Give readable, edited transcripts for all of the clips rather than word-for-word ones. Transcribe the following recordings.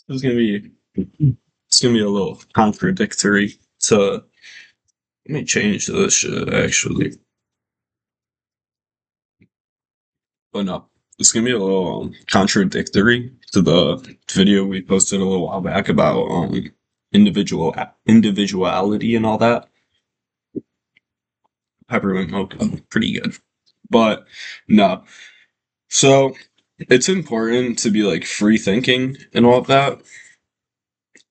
It's gonna be it's gonna be a little contradictory to let me change this shit actually. But no. It's gonna be a little contradictory to the video we posted a little while back about individuality and all that. Peppermint mocha, pretty good. But no. So it's important to be like free thinking and all of that.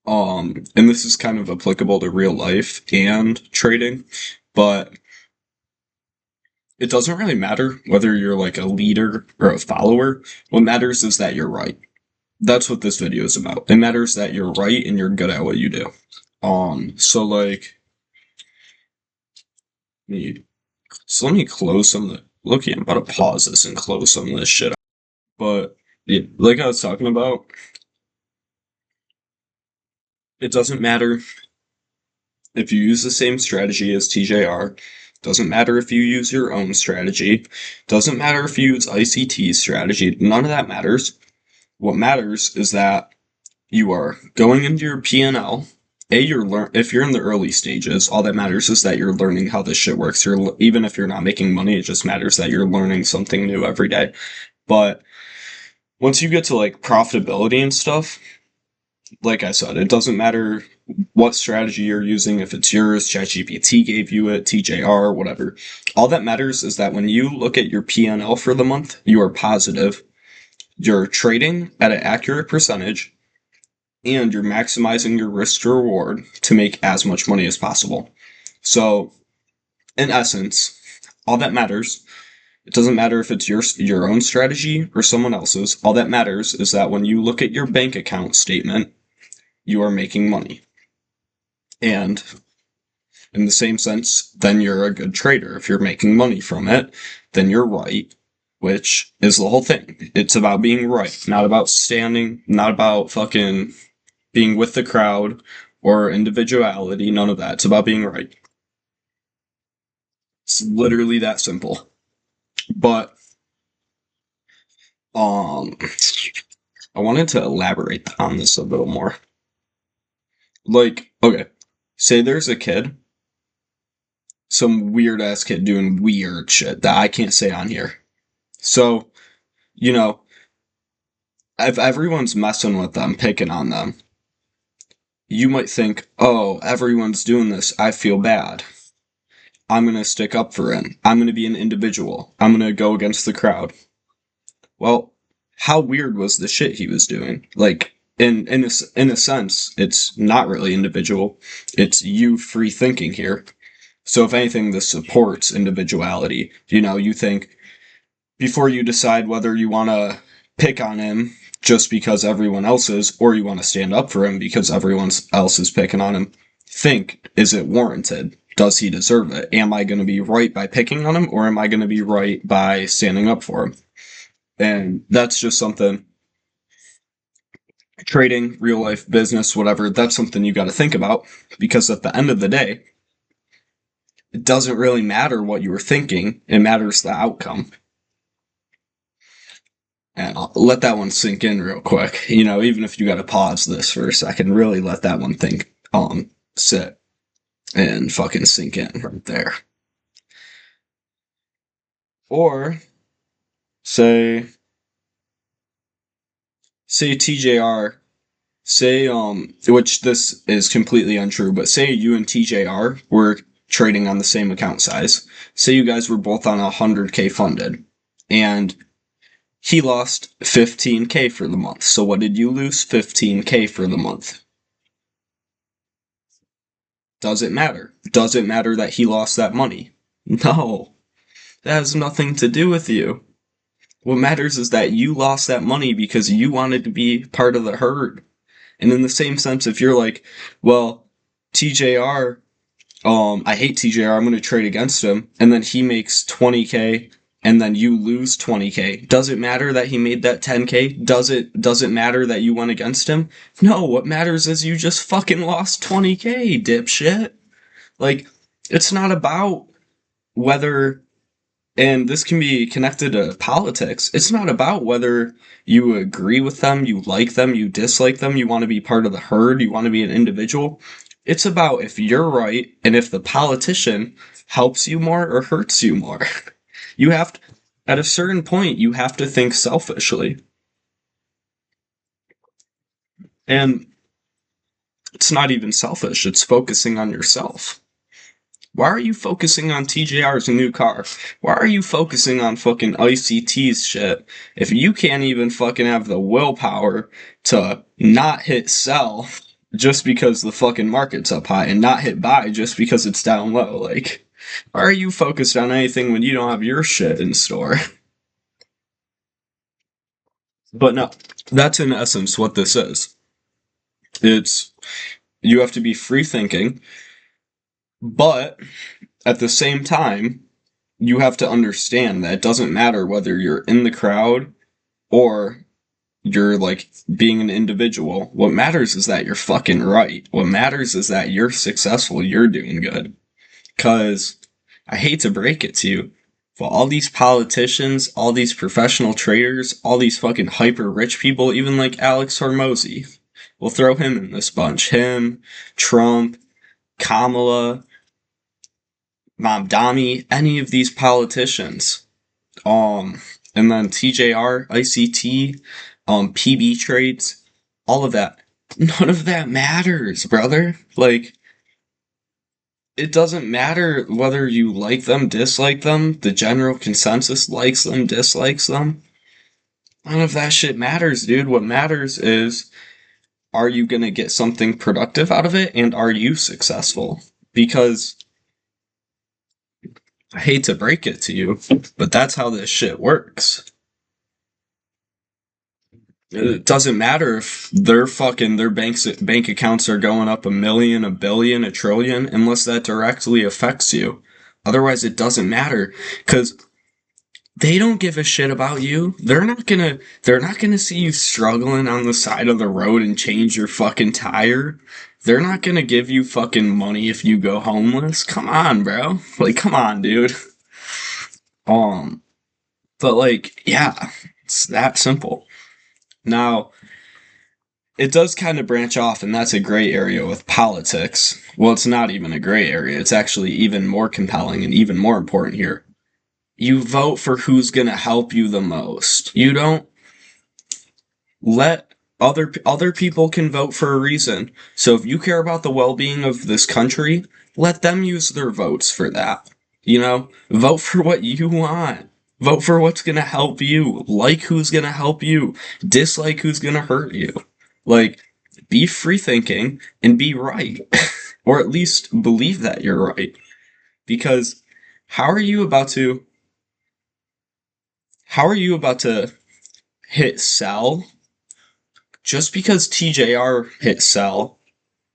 And this is kind of applicable to real life and trading, but it doesn't really matter whether you're like a leader or a follower. What matters is that you're right. That's what this video is about. It matters that you're right and you're good at what you do. So like, so let me close some of the. Look, I'm about to pause this and close some of this shit. But yeah, like I was talking about, it doesn't matter if you use the same strategy as TJR. Doesn't matter if you use your own strategy. Doesn't matter if you use ICT's strategy. None of that matters. What matters is that you are going into your P&L. If you're in the early stages, all that matters is that you're learning how this shit works. Even if you're not making money, it just matters that you're learning something new every day. But once you get to like profitability and stuff, like I said, it doesn't matter what strategy you're using, if it's yours, ChatGPT gave you it, TJR, whatever. All that matters is that when you look at your P&L for the month, you are positive, you're trading at an accurate percentage, and you're maximizing your risk to reward to make as much money as possible. So, in essence, all that matters, it doesn't matter if it's your own strategy or someone else's. All that matters is that when you look at your bank account statement, you are making money. And in the same sense, then you're a good trader. If you're making money from it, then you're right, which is the whole thing. It's about being right, not about standing, not about fucking being with the crowd or individuality, none of that. It's about being right. It's literally that simple. But I wanted to elaborate on this a little more. Like, okay, say there's a kid, some weird ass kid doing weird shit that I can't say on here. So, you know, if everyone's messing with them, picking on them, you might think, oh, everyone's doing this, I feel bad. I'm gonna stick up for him. I'm gonna be an individual. I'm gonna go against the crowd. Well, how weird was the shit he was doing? Like, in a sense, it's not really individual. It's you free thinking here. So if anything, this supports individuality. You think before you decide whether you want to pick on him just because everyone else is, or you want to stand up for him because everyone else is picking on him, think, is it warranted? Does he deserve it? Am I going to be right by picking on him, or am I going to be right by standing up for him? And that's just something, trading, real life, business, whatever, that's something you got to think about, because at the end of the day, it doesn't really matter what you were thinking, it matters the outcome. And I'll let that one sink in real quick. Even if you got to pause this for a second, really let that one sit and fucking sink in right there. Or say TJR, which this is completely untrue, but say you and TJR were trading on the same account size. Say you guys were both on 100K funded, and he lost 15K for the month. So what did you lose? 15K for the month. Does it matter? Does it matter that he lost that money? No. That has nothing to do with you. What matters is that you lost that money because you wanted to be part of the herd. And in the same sense, if you're like, well, TJR, I hate TJR, I'm going to trade against him, and then he makes 20K, and then you lose 20K. Does it matter that he made that 10K? Does it matter that you went against him? No, what matters is you just fucking lost 20K, dipshit. Like, it's not about whether And this can be connected to politics. It's not about whether you agree with them, you like them, you dislike them, you want to be part of the herd, you want to be an individual. It's about if you're right and if the politician helps you more or hurts you more. You have to, at a certain point, you have to think selfishly. And it's not even selfish, it's focusing on yourself. Why are you focusing on TJR's new car? Why are you focusing on fucking ICT's shit if you can't even fucking have the willpower to not hit sell just because the fucking market's up high and not hit buy just because it's down low? Like, why are you focused on anything when you don't have your shit in store? But no, that's in essence what this is. It's, you have to be free thinking, but at the same time, you have to understand that it doesn't matter whether you're in the crowd or you're like being an individual. What matters is that you're fucking right. What matters is that you're successful, you're doing good. Cause I hate to break it to you, but all these politicians, all these professional traders, all these fucking hyper rich people, even like Alex Hormozy, we'll throw him in this bunch. Him, Trump, Kamala, Mamdani, any of these politicians. And then TJR, ICT, PB trades, all of that. None of that matters, brother. Like, it doesn't matter whether you like them, dislike them, the general consensus likes them, dislikes them. None of that shit matters, dude. What matters is, are you gonna get something productive out of it, and are you successful? Because I hate to break it to you, but that's how this shit works. It doesn't matter if their bank accounts are going up 1 million, 1 billion, 1 trillion, unless that directly affects you. Otherwise, it doesn't matter because they don't give a shit about you. They're not gonna see you struggling on the side of the road and change your fucking tire. They're not gonna give you fucking money if you go homeless. Come on, bro. Like, come on, dude. Um, but like, yeah, it's that simple. Now, it does kind of branch off, and that's a gray area with politics. Well, it's not even a gray area. It's actually even more compelling and even more important here. You vote for who's going to help you the most. You don't let other people can vote for a reason. So if you care about the well-being of this country, let them use their votes for that. You know, vote for what you want. Vote for what's going to help you. Like who's going to help you. Dislike who's going to hurt you. Like, be free thinking and be right. Or at least believe that you're right. Because how are you about to how are you about to hit sell just because TJR hit sell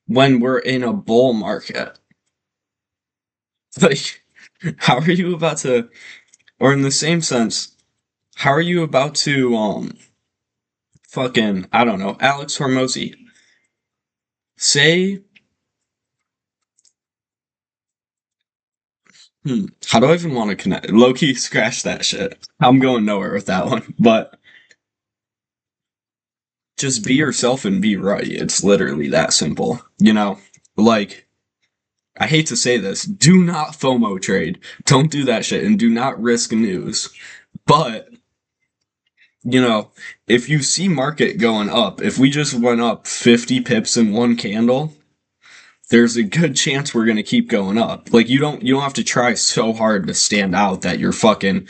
when we're in a bull market? Like, how are you about to, or in the same sense, how are you about to, fucking, I don't know, Alex Hormozy, say, how do I even want to connect? Low key, scratch that shit. I'm going nowhere with that one, but just be yourself and be right. It's literally that simple. You know, like, I hate to say this, do not FOMO trade. Don't do that shit and do not risk news. But, you know, if you see market going up, if we just went up 50 pips in one candle, there's a good chance we're going to keep going up. Like you don't have to try so hard to stand out that you're fucking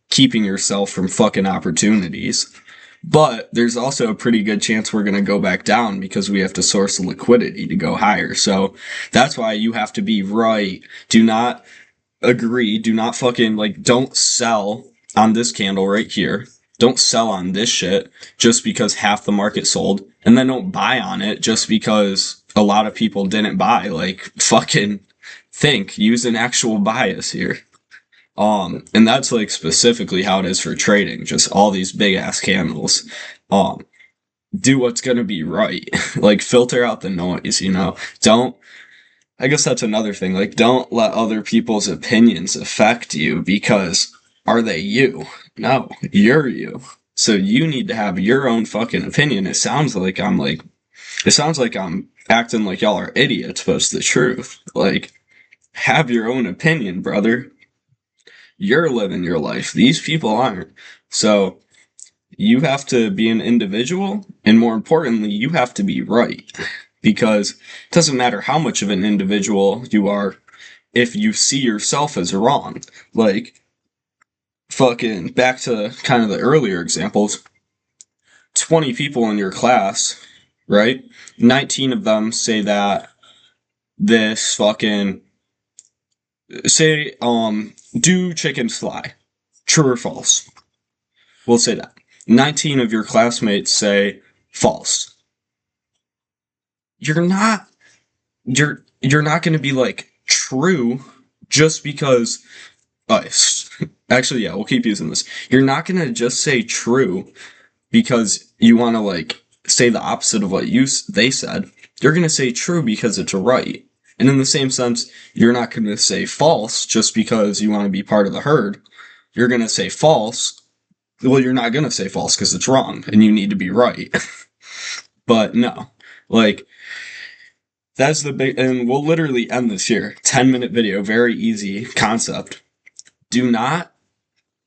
keeping yourself from fucking opportunities. But there's also a pretty good chance we're going to go back down because we have to source the liquidity to go higher. So that's why you have to be right. Do not agree. Do not fucking, like, don't sell on this candle right here. Don't sell on this shit just because half the market sold. And then don't buy on it just because a lot of people didn't buy. Like, fucking think. Use an actual bias here. And that's like specifically how it is for trading. Just all these big ass candles. Do what's gonna be right. Like, filter out the noise, you know? Don't, I guess that's another thing. Like, don't let other people's opinions affect you because Are they you? No, you're you. So you need to have your own fucking opinion. It sounds like I'm acting like y'all are idiots, but it's the truth. Like, have your own opinion, brother. You're living your life. These people aren't. So you have to be an individual, and more importantly, you have to be right. Because it doesn't matter how much of an individual you are if you see yourself as wrong. Like, fucking back to kind of the earlier examples, 20 people in your class, right? 19 of them say that this fucking say do chickens fly? True or false? We'll say that. 19 of your classmates say false. You're not you're not going to be like true just because actually yeah, we'll keep using this. You're not going to just say true because you want to like say the opposite of what they said. You're going to say true because it's right. And in the same sense, you're not going to say false just because you want to be part of the herd. You're going to say false. Well, you're not going to say false because it's wrong and you need to be right. But no, like, that's the big, and we'll literally end this here. 10-minute video, very easy concept. Do not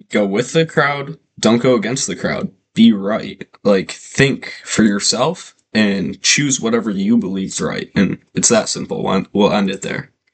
go with the crowd. Don't go against the crowd. Be right. Like, think for yourself and choose whatever you believe's right. And it's that simple. We'll end it there.